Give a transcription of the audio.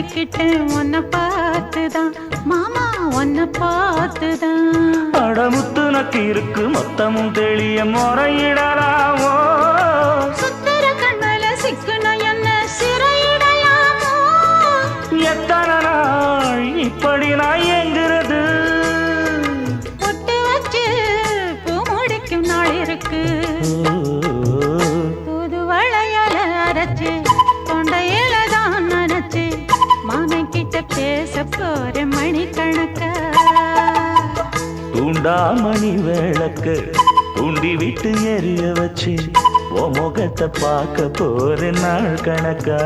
மாறிக்கிட்டேன் உன்னை பார்த்துதான் மாமா உன்னை பார்த்துதான். அடமுத்து நக்கு இருக்கு மொத்தமும் தெளிய முறையிடலாமோ சுத்தர கண்மல சிக்குன என்ன சிறையிடையாமோ. எத்தனை நாள் இப்படி நான் எங்கிறது பொட்டு வச்சு பூ முடிக்கும் நாள் இருக்கு. புது வளையல அரைச்சு தொண்டையில தான் நினைச்சு மாமன் கிட்ட பேச போற மணிக்கணக்கா. தூண்டாமணி விளக்கு தூண்டி விட்டு எரிய வச்சு உன் முகத்தை பார்க்க போற நாள் கணக்கா.